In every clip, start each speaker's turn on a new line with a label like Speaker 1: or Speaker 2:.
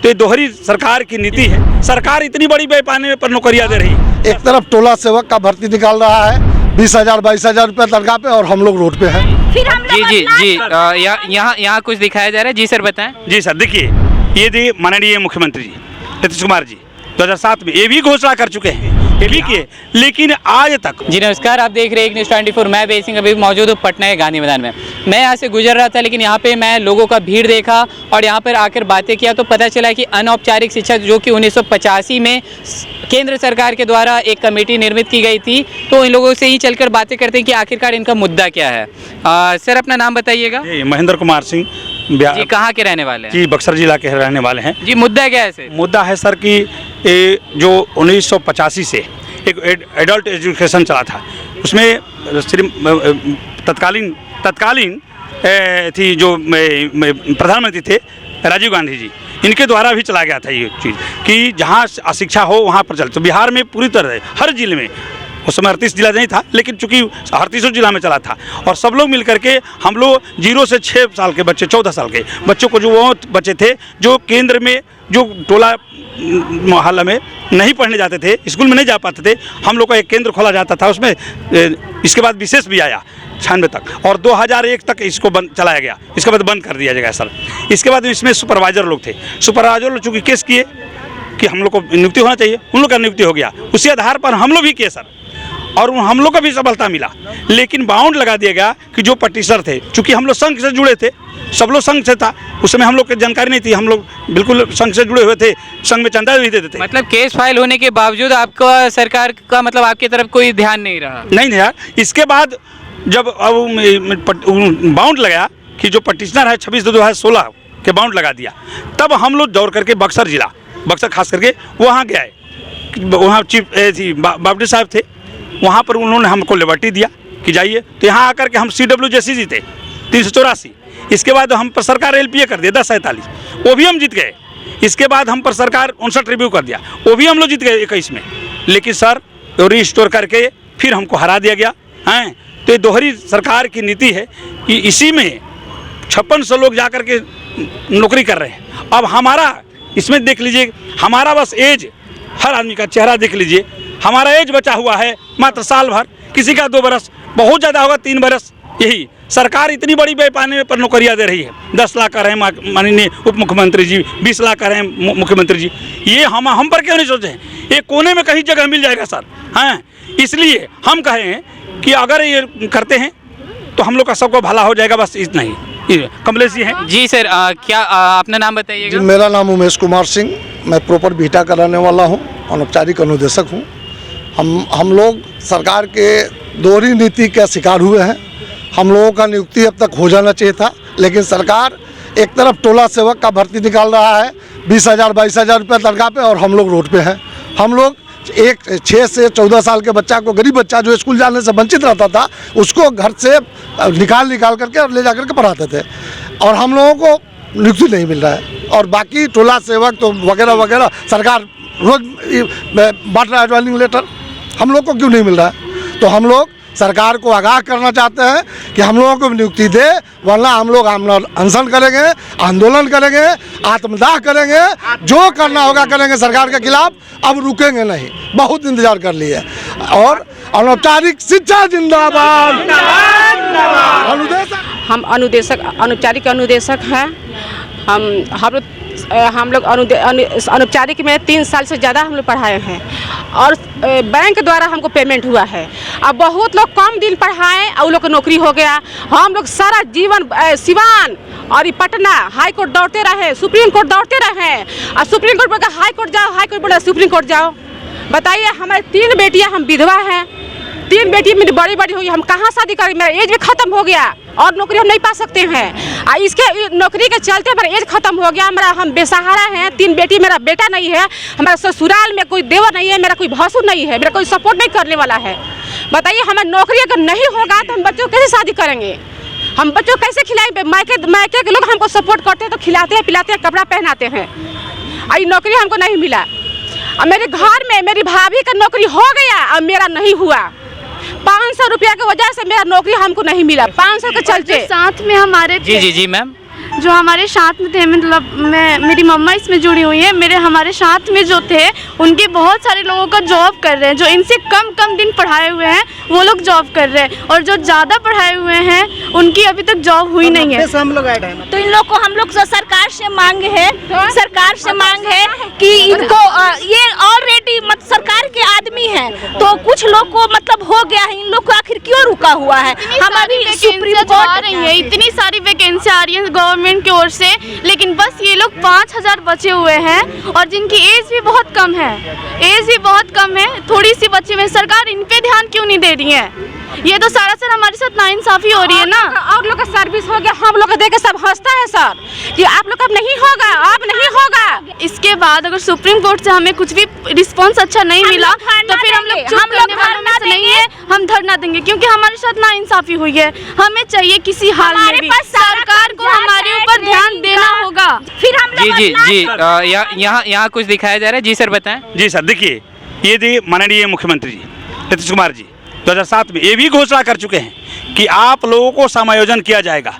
Speaker 1: ये दोहरी सरकार की नीति है। सरकार इतनी बड़ी पैमाने पर नौकरियां दे रही है।
Speaker 2: एक तरफ टोला सेवक का भर्ती निकाल रहा है 20,000 22,000 रुपये तनख्वाह पे, और हम लोग रोड पे हैं।
Speaker 3: जी यहाँ कुछ दिखाया जा रहा है। जी सर बताएं।
Speaker 1: जी सर, देखिए ये थी माननीय मुख्यमंत्री जी नीतीश कुमार जी 2007 में ये भी घोषणा कर चुके हैं, ये भी किए, लेकिन आज तक।
Speaker 3: जी नमस्कार, आप देख रहे हैं एक न्यूज़ 24। मैं बेस सिंह अभी मौजूद हूँ पटना के गांधी मैदान में। मैं यहाँ से गुजर रहा था, लेकिन यहाँ पे मैं लोगों का भीड़ देखा और यहाँ पर आकर बातें किया तो पता चला कि अनौपचारिक शिक्षा जो कि 1985 में केंद्र सरकार के द्वारा एक कमेटी निर्मित की गई थी, तो इन लोगों से ही चलकर बातें करते हैं कि आखिरकार इनका मुद्दा क्या है। सर अपना नाम बताइएगा।
Speaker 1: महेंद्र कुमार सिंह
Speaker 3: जी, कहाँ के रहने वाले हैं?
Speaker 1: जी बक्सर जिला के रहने वाले हैं। जी
Speaker 3: मुद्दा क्या है सर?
Speaker 1: मुद्दा है सर कि जो 1985 से एक एडल्ट एजुकेशन चला था, उसमें तत्कालीन थी जो प्रधानमंत्री थे राजीव गांधी जी, इनके द्वारा भी चला गया था ये चीज़ कि जहाँ अशिक्षा हो वहाँ पर चले। तो बिहार में पूरी तरह हर जिले में, उस समय 38 जिला नहीं था, लेकिन चूंकि 38 जिला में चला था, और सब लोग मिल करके हम लोग 0 से 6 साल के बच्चे, 14 साल के बच्चों को, जो वो बच्चे थे जो केंद्र में, जो टोला मोहल्ला में नहीं पढ़ने जाते थे, स्कूल में नहीं जा पाते थे, हम लोग का एक केंद्र खोला जाता था उसमें। इसके बाद विशेष भी आया 96 तक, और 2001 तक इसको चलाया गया। इसके बाद बंद कर दिया जाएगा सर। इसके बाद इसमें सुपरवाइजर लोग थे, सुपरवाइजर लोग चूँकि केस किए कि हम लोग को नियुक्ति होना चाहिए, उन लोग का नियुक्ति हो गया। उसी आधार पर हम लोग भी किए सर, और हम लोग को भी सफलता मिला। लेकिन बाउंड लगा दिया गया कि जो पटिशनर थे, चूँकि हम लोग संघ से जुड़े थे, सब लोग संघ से था, उस समय हम लोग की जानकारी नहीं थी, हम लोग बिल्कुल संघ से जुड़े हुए थे, संघ में चंदा भी देते थे।
Speaker 3: मतलब केस फाइल होने के बावजूद आपका सरकार का, मतलब आपकी तरफ कोई ध्यान नहीं रहा?
Speaker 1: नहीं यार, इसके बाद जब बाउंड लगा कि जो पटिशनर है 26/2/2016 के बाउंड लगा दिया, तब हम लोग दौड़ करके बक्सर जिला, बक्सर खास करके वहाँ गए। वहाँ चीफ बाबडी साहब थे, वहाँ पर उन्होंने हमको लिबर्टी दिया कि जाइए। तो यहाँ आकर के हम CWJC जीते 384। इसके बाद हम पर सरकार LPA कर दिया 1047, वो भी हम जीत गए। इसके बाद हम पर सरकार 59 रिव्यू कर दिया, वो भी हम लोग जीत गए 21 में। लेकिन सर रिस्टोर करके फिर हमको हरा दिया गया हैं। तो ये दोहरी सरकार की नीति है कि इसी में 5600 लोग जा कर के नौकरी कर रहे हैं। अब हमारा इसमें देख लीजिए, हमारा बस एज, हर आदमी का चेहरा देख लीजिए, हमारा एज बचा हुआ है मात्र साल भर, किसी का 2 बरस, बहुत ज़्यादा होगा 3 बरस। यही सरकार इतनी बड़ी पैमाने पर नौकरियां दे रही है। 10 लाख कर रहे हैं माननीय उप मुख्यमंत्री जी, 20 लाख कर रहे हैं मुख्यमंत्री जी। ये हम पर क्यों नहीं सोचे हैं? ये कोने में कहीं जगह मिल जाएगा सर, हाँ। इसलिए हम कहें कि अगर ये करते हैं तो हम लोग का सबको भला हो जाएगा, बस इतना ही। कमलेश जी हैं।
Speaker 3: जी सर, क्या अपना नाम बताइएगा?
Speaker 2: जी मेरा नाम उमेश कुमार सिंह, मैं प्रॉपर बीटा का रहने वाला हूँ, अनौपचारिक अनुदेशक हूँ। हम लोग सरकार के दोहरी नीति का शिकार हुए हैं। हम लोगों का नियुक्ति अब तक हो जाना चाहिए था, लेकिन सरकार एक तरफ टोला सेवक का भर्ती निकाल रहा है 20,000 22,000 रुपये तनख्वाह पे, और हम लोग रोड पे हैं। हम लोग 6 से 14 साल के बच्चा को, गरीब बच्चा जो स्कूल जाने से वंचित रहता था, उसको घर से निकाल करके और ले जा करके पढ़ाते थे, और हम लोगों को नियुक्ति नहीं मिल रहा है। और बाकी टोला सेवक तो वगैरह वगैरह सरकार रोज बांट रहा है ज्वाइनिंग लेटर, हम लोग को क्यों नहीं मिल रहा है? तो हम लोग सरकार को आगाह करना चाहते हैं कि हम लोगों को नियुक्ति दे, वरना हम लोग अनशन करेंगे, आंदोलन करेंगे, आत्मदाह करेंगे, जो करना होगा करेंगे सरकार के खिलाफ। अब रुकेंगे नहीं, बहुत इंतजार कर लिए। और अनौपचारिक शिक्षा जिंदाबाद।
Speaker 4: हम अनुदेशक, अनौपचारिक अनुदेशक हैं। हम लोग अनौपचारिक में 3 साल से ज़्यादा हम लोग पढ़ाए हैं, और बैंक द्वारा हमको पेमेंट हुआ है। अब बहुत लोग कम दिन पढ़ाएं और उन लोग को नौकरी हो गया। हम लोग सारा जीवन सिवान और ये पटना हाई कोर्ट दौड़ते रहे, सुप्रीम कोर्ट दौड़ते रहे, और सुप्रीम कोर्ट बोला हाई कोर्ट जाओ, हाई कोर्ट बोला सुप्रीम कोर्ट जाओ। बताइए, हमारे 3 बेटियाँ, हम विधवा हैं, 3 बेटी मेरी बड़ी बड़ी हुई, हम कहाँ शादी करें? मेरा एज भी ख़त्म हो गया और नौकरी हम नहीं पा सकते हैं। इसके नौकरी के चलते मेरा एज ख़त्म हो गया, हम बेसहारा हैं। 3 बेटी, मेरा बेटा नहीं है, हमारा ससुराल में कोई देवर नहीं है, मेरा कोई भसुर नहीं है, मेरा कोई सपोर्ट नहीं करने वाला है। बताइए, हमें नौकरी अगर नहीं होगा तो हम बच्चों को कैसे शादी करेंगे? हम बच्चों को कैसे खिलाएंगे? मायके के लोग हमको सपोर्ट करते हैं तो खिलाते हैं, पिलाते हैं, कपड़ा पहनाते हैं। और नौकरी हमको नहीं मिला। और मेरे घर में मेरी भाभी का नौकरी हो गया और मेरा नहीं हुआ। 500 रुपया की वजह से मेरा नौकरी हमको नहीं मिला, 500 के चलते।
Speaker 5: साथ में हमारे
Speaker 3: जी मैम,
Speaker 5: जो हमारे साथ में थे, मतलब मेरी मम्मा इसमें जुड़ी हुई है, हमारे साथ में जो थे उनके बहुत सारे लोगों का जॉब कर रहे हैं, जो इनसे कम दिन पढ़ाए हुए हैं वो लोग जॉब कर रहे हैं, और जो ज़्यादा पढ़ाए हुए हैं उनकी अभी तक जॉब हुई नहीं है।
Speaker 6: तो इन लोग को हम लोग सरकार से मांग है, सरकार से मांग है कि इनको ये ऑलरेडी मतलब सरकार के आदमी हैं, तो कुछ लोग को मतलब हो गया है, इन लोग को आखिर क्यों रुका हुआ है? हम अभी सुप्रीम कोर्ट
Speaker 5: आ रही है, इतनी सारी वैकेंसी आ रही है गवर्नमेंट की ओर से, लेकिन बस ये लोग 5000 बचे हुए हैं, और जिनकी एज भी बहुत कम है, थोड़ी सी बच्चे में सरकार इन पे ध्यान क्यों नहीं दे रही है? ये तो सरासर हमारे साथ नाइंसाफी हो रही है ना।
Speaker 4: और लोग का सर्विस हो गया, हम लोग देख के सब हंसता है सर कि आप लोग अब नहीं होगा, अब नहीं होगा।
Speaker 5: इसके बाद अगर सुप्रीम कोर्ट से हमें कुछ भी रिस्पांस अच्छा नहीं मिला तो फिर हम लोग नहीं है, हम धरना देंगे, क्योंकि हमारे साथ नाइंसाफी हुई है। हमें चाहिए किसी हाल में भी सरकार को हमारे ऊपर ध्यान देना होगा।
Speaker 6: फिर हम लोग
Speaker 3: जी यहाँ कुछ दिखाया जा रहा है। जी सर बताएं।
Speaker 1: जी सर, देखिए ये थी माननीय मुख्यमंत्री जी नीतीश कुमार जी 2007 में ये भी घोषणा कर चुके हैं कि आप लोगों को समायोजन किया जाएगा।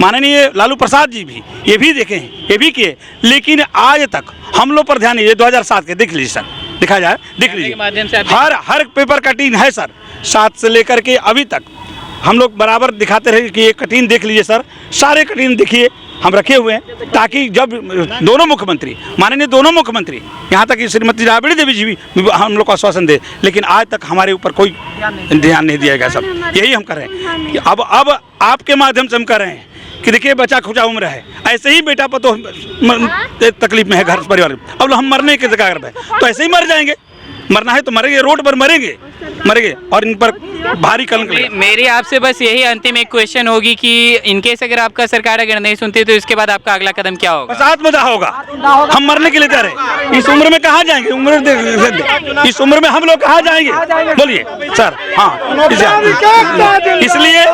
Speaker 1: माननीय लालू प्रसाद जी भी ये भी देखे हैं, ये भी किए, लेकिन आज तक हम लोग पर ध्यान नहीं। ये 2007 के देख लीजिए सर, दिखा जाए, देख लीजिए, हर पेपर कटिंग है सर, 7 से लेकर के अभी तक हम लोग बराबर दिखाते रहे कि ये कटिंग देख लीजिए सर, सारे कटिंग देखिए हम रखे हुए हैं, ताकि जब दोनों मुख्यमंत्री, माननीय दोनों मुख्यमंत्री, यहाँ तक कि श्रीमती राबड़ी देवी जी भी हम लोग को आश्वासन दे, लेकिन आज तक हमारे ऊपर कोई ध्यान नहीं दिया गया। सब यही हम कर रहे हैं कि अब आपके माध्यम से हम कर रहे हैं कि देखिए बच्चा खुचा उम्र है, ऐसे ही बेटा पर तो तकलीफ में है घर परिवार में, अब हम मरने के जगह पर तो ऐसे ही मर जाएंगे, मरना है तो मरेंगे, रोड पर मरेंगे, और इन पर भारी कलंक लगेगा।
Speaker 3: मेरी आपसे बस यही अंतिम एक क्वेश्चन होगी कि इनकेस अगर आपका सरकार अगर नहीं सुनती तो इसके बाद आपका अगला कदम क्या होगा?
Speaker 1: बस आत्मदाह होगा, हम मरने के लिए तैयार हैं। इस उम्र में कहाँ जाएंगे? इस उम्र में हम लोग कहाँ जाएंगे? बोलिए सर। हाँ, इसलिए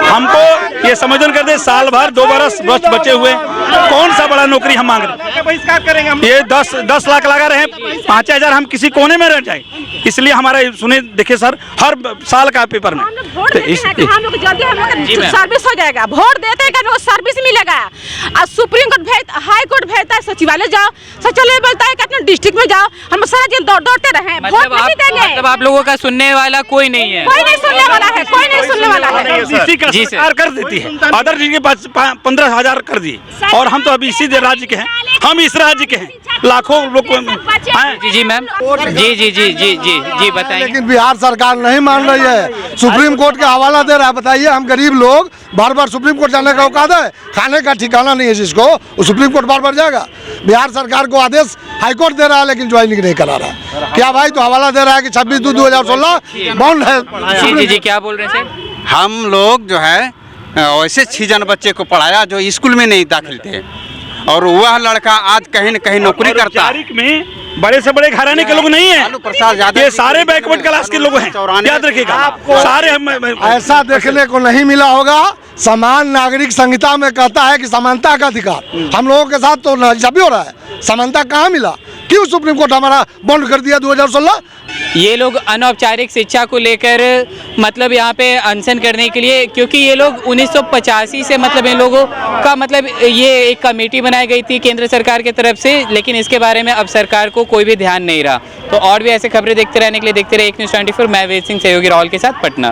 Speaker 1: हमको ये समझन कर दे, साल भर 2 बरस बचे हुए, कौन सा बड़ा नौकरी हम मांग रहे हैं? बहिष्कार करेंगे हम। ये 10 लाख लगा रहे हैं, 5000 हम किसी कोने में रह जाए, इसलिए हमारा सुने देखिए सर, हर साल का पेपर में
Speaker 4: हम लोग जल्दी सर्विस हो जाएगा, वोट देते हैं कि सर्विस मिलेगा। और सुप्रीम कोर्ट हाई कोर्ट भेजता है, सचिवालय जाओ, सचिवालय बोलता है कि अपने डिस्ट्रिक्ट में जाओ, हम सारा दिन दौड़ते रहे, वोट नहीं देंगे।
Speaker 3: मतलब आप लोगों का सुनने वाला कोई नहीं है?
Speaker 4: कोई नहीं सुनने वाला है, कोई नहीं सुनने वाला है।
Speaker 1: जी सरकार कर देती है, अदर जी के पास 15,000 कर दिए, और हम तो अभी इसी राज्य के हैं, हम इस राज्य के हैं, लाखों लोग।
Speaker 3: जी मैम, जी बताएं।
Speaker 2: लेकिन बिहार सरकार नहीं मान रही है, सुप्रीम कोर्ट का हवाला दे रहा है। बताइए, हम गरीब लोग बार बार सुप्रीम कोर्ट जाने का औकात है? खाने का ठिकाना नहीं है जिसको, वो सुप्रीम कोर्ट बार बार जाएगा। बिहार सरकार को आदेश हाईकोर्ट दे रहा है, लेकिन ज्वाइनिंग नहीं करा रहा। क्या भाई? तो हवाला दे रहा है कि 26/2/2016 बॉन्ड है।
Speaker 3: जी क्या बोल रहे हैं सर?
Speaker 7: हम लोग जो है वैसे 6 जन बच्चे को पढ़ाया जो स्कूल में नहीं दाखिल थे, और वह लड़का आज कहीं न कहीं नौकरी करता है।
Speaker 1: में बड़े से बड़े घराने के लोग नहीं है,
Speaker 7: लालू प्रसाद यादव
Speaker 1: ये सारे बैकवर्ड क्लास के लोग हैं, याद रखिएगा सारे।
Speaker 2: ऐसा देखने को नहीं मिला होगा। समान नागरिक संहिता में कहता है कि समानता का अधिकार, हम लोगों के साथ तो नाइंसाफी हो रहा है। समानता कहाँ मिला? क्यों सुप्रीम कोर्ट हमारा बंद कर दिया 2016?
Speaker 3: ये लोग अनौपचारिक शिक्षा को लेकर मतलब यहाँ पे अनशन करने के लिए, क्योंकि ये लोग 1985 से मतलब इन लोगों का मतलब ये एक कमेटी बनाई गई थी केंद्र सरकार की तरफ से, लेकिन इसके बारे में अब सरकार को कोई भी ध्यान नहीं रहा। तो और भी ऐसे खबरें देखते रहने के लिए देखते रहे एक न्यूज़ 24। मैं वेद सिंह सहयोगी राहुल के साथ, पटना।